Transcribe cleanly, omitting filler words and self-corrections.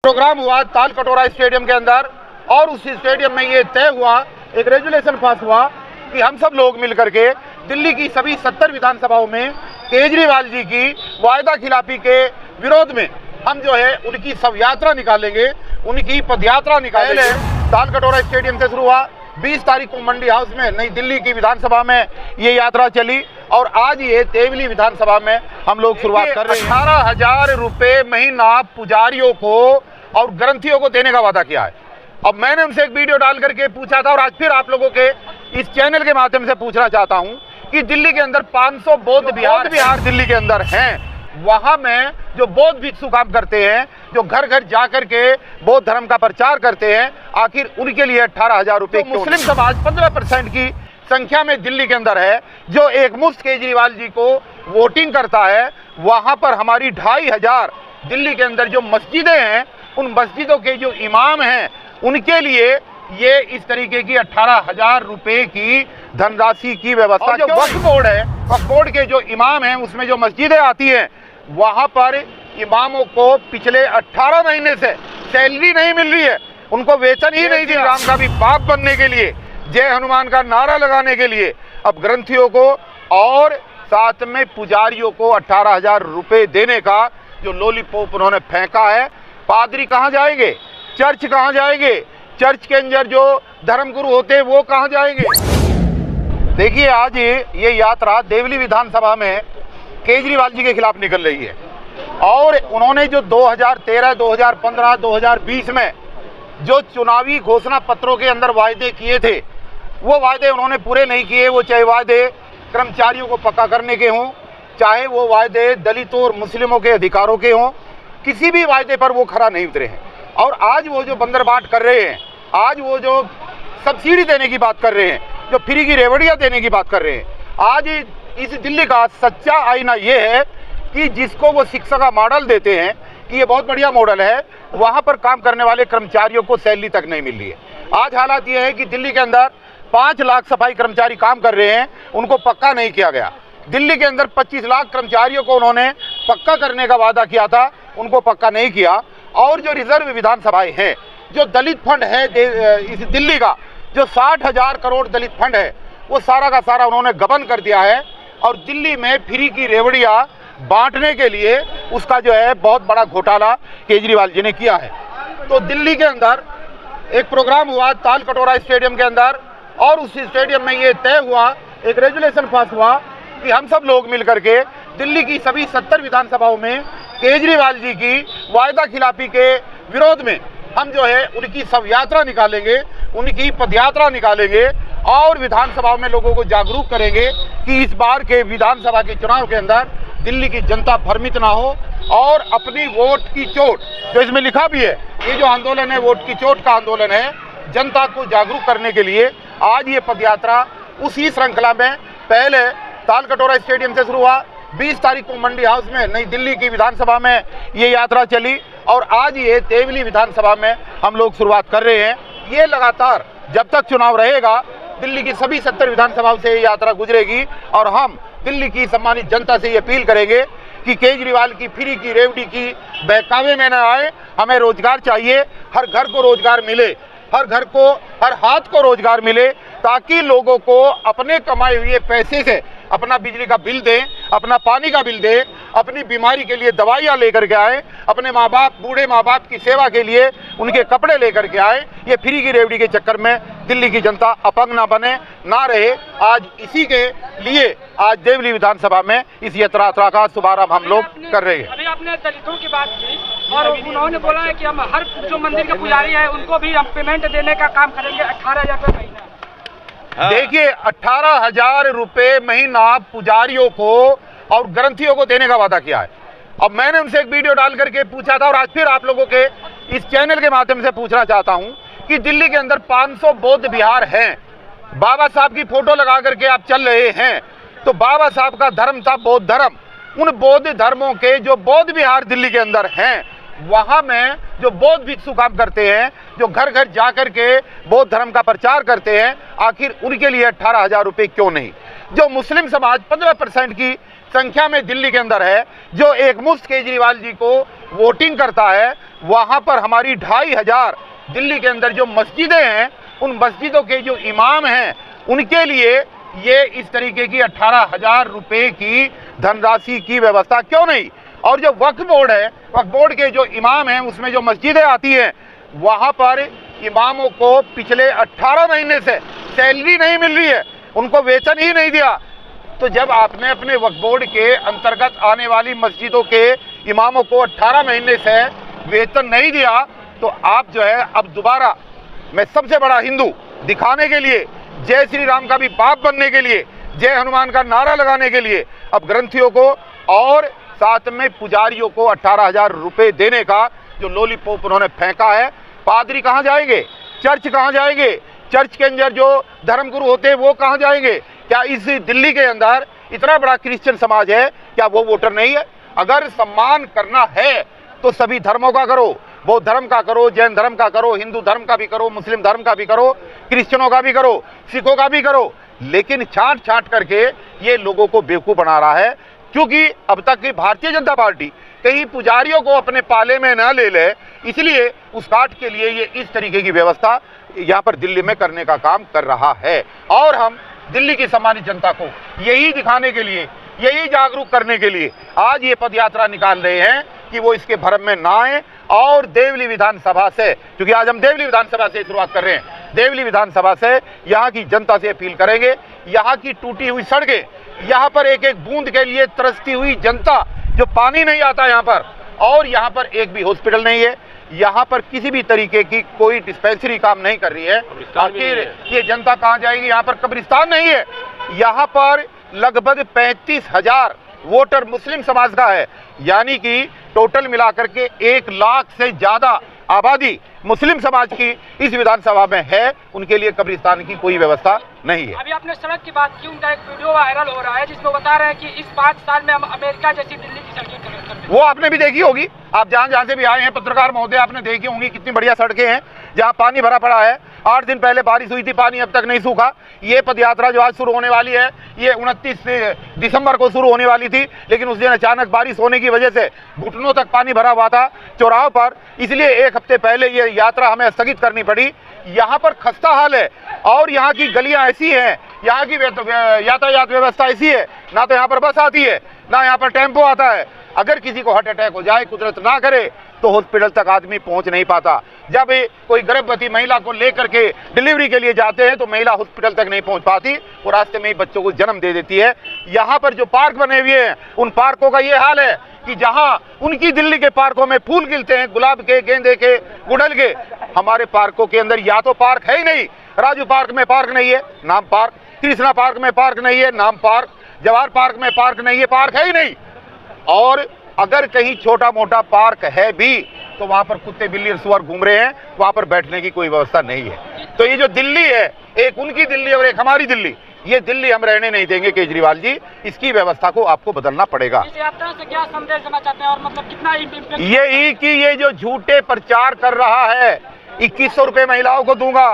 Programme हुआ ताल कटोरा स्टेडियम के अंदर और उस स्टेडियम में ये तय हुआ, एक रेजुलेशन पास हुआ कि हम सब लोग मिलकर के दिल्ली की सभी 70 विधानसभाओं में केजरीवाल जी की वायदा खिलाफी के विरोध में हम जो है उनकी शव यात्रा निकालेंगे, उनकी पदयात्रा निकालेंगे। ताल कटोरा स्टेडियम से शुरू हुआ, 20 तारीख को मंडी हाउस में नई दिल्ली की विधानसभा में ये यात्रा चली और आज ये देवली विधानसभा में हम लोग शुरुआत कर रहे हैं। 18,000 रुपए महीना पुजारियों को और ग्रंथियों को देने का वादा किया है। अब मैंने उनसे एक वीडियो डाल करके पूछा था और आज फिर आप लोगों के इस चैनल के माध्यम से पूछना चाहता हूं कि दिल्ली के अंदर 500 बौद्ध विहार दिल्ली के अंदर हैं, वहां में जो बौद्ध भिक्षु काम करते हैं, जो घर घर जाकर के बौद्ध धर्म का प्रचार करते हैं, आखिर उनके लिए 18,000 रुपए। मुस्लिम समाज 15% की संख्या में दिल्ली के अंदर है, जो एक मुफ्त केजरीवाल जी को वोटिंग करता है। वहां पर हमारी 2,500 दिल्ली के अंदर जो मस्जिदें हैं, उन मस्जिदों के जो इमाम हैं, उनके लिए ये इस तरीके की 18,000 रुपए की धनराशि की व्यवस्था। जो वक्फ बोर्ड है, वक्फ बोर्ड के जो इमाम हैं, उसमें जो मस्जिदें आती हैं, वहां पर इमामों को पिछले 18 महीने से सैलरी नहीं मिल रही है, उनको वेतन ही नहीं दिया। राम का भी बाप बनने के लिए, जय हनुमान का नारा लगाने के लिए अब ग्रंथियों को और साथ में पुजारियों को 18,000 रुपए देने का जो लॉलीपॉप उन्होंने फेंका है। पादरी कहाँ जाएंगे, चर्च कहाँ जाएंगे, चर्च के अंदर जो धर्मगुरु होते हैं वो कहाँ जाएंगे। देखिए आज ये यात्रा देवली विधानसभा में केजरीवाल जी के खिलाफ निकल रही है और उन्होंने जो 2013, 2015, 2020 में जो चुनावी घोषणा पत्रों के अंदर वायदे किए थे, वो वायदे उन्होंने पूरे नहीं किए। वो चाहे वायदे कर्मचारियों को पक्का करने के हों, चाहे वो वायदे दलितों और मुस्लिमों के अधिकारों के हों, किसी भी वायदे पर वो खरा नहीं उतरे हैं। और आज वो जो बंदरबाट कर रहे हैं, आज वो जो सब्सिडी देने की बात कर रहे हैं, जो फ्री की रेवड़ियाँ देने की बात कर रहे हैं, आज इस दिल्ली का सच्चा आईना ये है कि जिसको वो शिक्षा का मॉडल देते हैं कि ये बहुत बढ़िया मॉडल है, वहाँ पर काम करने वाले कर्मचारियों को सैलरी तक नहीं मिल रही है। आज हालात ये है कि दिल्ली के अंदर 5 लाख सफाई कर्मचारी काम कर रहे हैं, उनको पक्का नहीं किया गया। दिल्ली के अंदर 25 लाख कर्मचारियों को उन्होंने पक्का करने का वादा किया था, उनको पक्का नहीं किया। और जो रिजर्व विधानसभाएं हैं, जो दलित फंड है इस दिल्ली का, जो 60,000 करोड़ दलित फंड है, वो सारा का सारा उन्होंने गबन कर दिया है और दिल्ली में फ्री की रेवड़ियाँ बांटने के लिए उसका जो है बहुत बड़ा घोटाला केजरीवाल जी ने किया है। तो दिल्ली के अंदर एक प्रोग्राम हुआ ताल कटोरा स्टेडियम के अंदर और उस स्टेडियम में ये तय हुआ, एक रेजुलेशन पास हुआ कि हम सब लोग मिलकर के दिल्ली की सभी 70 विधानसभाओं में केजरीवाल जी की वायदा खिलाफी के विरोध में हम जो है उनकी शव यात्रा निकालेंगे, उनकी पदयात्रा निकालेंगे और विधानसभाओं में लोगों को जागरूक करेंगे कि इस बार के विधानसभा के चुनाव के अंदर दिल्ली की जनता भ्रमित ना हो और अपनी वोट की चोट, जो इसमें लिखा भी है, ये जो आंदोलन है वोट की चोट का आंदोलन है, जनता को जागरूक करने के लिए आज ये पदयात्रा उसी श्रृंखला में पहले ताल कटोरा स्टेडियम से शुरू हुआ, 20 तारीख को मंडी हाउस में नई दिल्ली की विधानसभा में ये यात्रा चली और आज ये देवली विधानसभा में हम लोग शुरुआत कर रहे हैं। ये लगातार जब तक चुनाव रहेगा दिल्ली की सभी 70 विधानसभाओं से ये यात्रा गुजरेगी और हम दिल्ली की सम्मानित जनता से ये अपील करेंगे कि केजरीवाल की फ्री की रेवड़ी की बहकावे में न आए। हमें रोजगार चाहिए, हर घर को रोजगार मिले, हर घर को, हर हाथ को रोजगार मिले, ताकि लोगों को अपने कमाए हुए पैसे से अपना बिजली का बिल दें, अपना पानी का बिल दें, अपनी बीमारी के लिए दवाइयाँ लेकर के आए, अपने माँ बाप, बूढ़े माँ बाप की सेवा के लिए उनके कपड़े लेकर के आए। ये फ्री की रेवड़ी के चक्कर में दिल्ली की जनता अपंग ना बने, ना रहे। आज इसी के लिए आज देवली विधानसभा में इस यात्रा का शुभारंभ हम लोग कर रहे हैं। अभी आपने दलितों की बात की और उन्होंने बोला है कि हम हर जो मंदिर के पुजारी हैं उनको भी हम पेमेंट देने का काम करेंगे 18,000 रुपये महीना। देखिए 18,000 रुपए महीना पुजारियों को और ग्रंथियों को देने का वादा किया है। अब मैंने उनसे एक वीडियो डाल करके पूछा था और आज फिर आप लोगों के इस चैनल के माध्यम से पूछना चाहता हूं कि दिल्ली के अंदर 500 बौद्ध विहार हैं, बाबा साहब की फोटो लगा करके आप चल रहे हैं, तो बाबा साहब का धर्म था बौद्ध धर्म। उन बौद्ध धर्मों के जो बौद्ध विहार दिल्ली के अंदर हैं, वहां में जो बौद्ध भिक्षु काम करते हैं, जो घर घर जाकर के बौद्ध धर्म का प्रचार करते हैं, आखिर उनके लिए 18,000 रुपए क्यों नहीं। जो मुस्लिम समाज 15% की संख्या में दिल्ली के अंदर है, जो एकमुश्त केजरीवाल जी को वोटिंग करता है, वहां पर हमारी 2500 दिल्ली के अंदर जो मस्जिदें हैं, उन मस्जिदों के जो इमाम हैं, उनके लिए ये इस तरीके की 18,000 रुपए की धनराशि की व्यवस्था क्यों नहीं? और जो वक्फ बोर्ड है, वक्फ बोर्ड के जो इमाम हैं, उसमें जो मस्जिदें आती हैं, वहां पर इमामों को पिछले 18 महीने से सैलरी नहीं मिल रही है, उनको वेतन ही नहीं दिया। तो जब आपने अपने वक्फ बोर्ड के अंतर्गत आने वाली मस्जिदों के इमामों को 18 महीने से वेतन नहीं दिया, तो आप जो है अब दोबारा मैं सबसे बड़ा हिंदू दिखाने के लिए, जय श्री राम का भी बाप बनने के लिए, जय हनुमान का नारा लगाने के लिए अब ग्रंथियों को और साथ में पुजारियों को 18,000 रुपए देने का जो लॉलीपॉप उन्होंने फेंका है, पादरी कहाँ जाएंगे? चर्च कहाँ जाएंगे? चर्च के अंदर जो धर्मगुरु होते हैं वो कहाँ जाएंगे? क्या इस दिल्ली के अंदर इतना बड़ा क्रिश्चियन समाज है, क्या वो वोटर नहीं है? अगर सम्मान करना है तो सभी धर्मों का करो, बौद्ध धर्म का करो, जैन धर्म का करो, हिंदू धर्म का भी करो, मुस्लिम धर्म का भी करो, क्रिश्चियनों का भी करो, सिखों का भी करो। लेकिन छांट छांट करके ये लोगों को बेवकूफ बना रहा है, क्योंकि अब तक की भारतीय जनता पार्टी कहीं पुजारियों को अपने पाले में न ले ले, इसलिए उस काट के लिए ये इस तरीके की व्यवस्था यहाँ पर दिल्ली में करने का काम कर रहा है। और हम दिल्ली की सम्मानित जनता को यही दिखाने के लिए, यही जागरूक करने के लिए आज ये पद यात्रा निकाल रहे हैं कि वो इसके भरम में ना आए और देवली विधानसभा से, क्योंकि आज हम देवली विधानसभा से शुरुआत कर रहे हैं, देवली विधानसभा से यहाँ की जनता से अपील करेंगे, यहाँ की टूटी हुई सड़कें, यहाँ पर एक एक बूंद के लिए तरसती हुई जनता, जो पानी नहीं आता यहाँ पर, और यहाँ पर एक भी हॉस्पिटल नहीं है, यहाँ पर किसी भी तरीके की कोई डिस्पेंसरी काम नहीं कर रही है। आखिर ये जनता कहाँ जाएगी? यहाँ पर कब्रिस्तान नहीं है। यहाँ पर लगभग 35,000 वोटर मुस्लिम समाज का है, यानी कि टोटल मिलाकर के 1 लाख से ज्यादा आबादी मुस्लिम समाज की इस विधानसभा में है, उनके लिए कब्रिस्तान की कोई व्यवस्था नहीं है। अभी आपने सड़क की बात की, उनका एक वीडियो वायरल हो रहा है जिसमें बता रहे हैं कि इस 5 साल में हम अमेरिका जैसी दिल्ली की सड़कें कर देंगे। वो आपने भी देखी होगी, आप जहाँ से भी आए हैं पत्रकार महोदय, आपने देखी होंगी कितनी बढ़िया सड़कें हैं जहाँ पानी भरा पड़ा है। 8 दिन पहले बारिश हुई थी, पानी अब तक नहीं सूखा। ये पदयात्रा जो आज शुरू होने वाली है, ये 29 दिसंबर को शुरू होने वाली थी, लेकिन उस दिन अचानक बारिश होने की वजह से घुटनों तक पानी भरा हुआ था चौराहों पर, इसलिए 1 हफ्ते पहले ये यात्रा हमें स्थगित करनी पड़ी। यहाँ पर खस्ता हाल है और यहाँ की गलियां ऐसी हैं, यहाँ की यातायात व्यवस्था ऐसी है, ना तो यहाँ पर बस आती है, ना यहाँ पर टेम्पो आता है। अगर किसी को हार्ट अटैक हो जाए, कुदरत ना करे, तो हॉस्पिटल तक आदमी पहुंच नहीं पाता। जब कोई गर्भवती महिला को लेकर के डिलीवरी के लिए जाते हैं तो महिला हॉस्पिटल तक नहीं पहुंच पाती, वो रास्ते में ही बच्चों को जन्म दे देती है। यहाँ पर जो पार्क बने हुए हैं, उन पार्कों का ये हाल है कि जहां उनकी दिल्ली के पार्कों में फूल खिलते हैं, गुलाब के, गेंदे के, गुड़हल के, हमारे पार्कों के अंदर या तो पार्क है ही नहीं। राजू पार्क में पार्क नहीं है, नाम पार्क। कृष्णा पार्क में पार्क नहीं है, नाम पार्क। जवाहर पार्क में पार्क नहीं है, पार्क है ही नहीं। और अगर कहीं छोटा मोटा पार्क है भी तो वहां पर कुत्ते, बिल्ली और सुअर घूम रहे हैं, वहां पर बैठने की कोई व्यवस्था नहीं है। तो ये जो दिल्ली है, एक उनकी दिल्ली और एक हमारी दिल्ली, ये दिल्ली हम रहने नहीं देंगे केजरीवाल जी। इसकी व्यवस्था को आपको बदलना पड़ेगा। इस यात्रा से क्या संदेश देना चाहते हैं और मतलब कितना यही कि ये जो झूठे प्रचार कर रहा है, 2100 रुपए महिलाओं को दूंगा,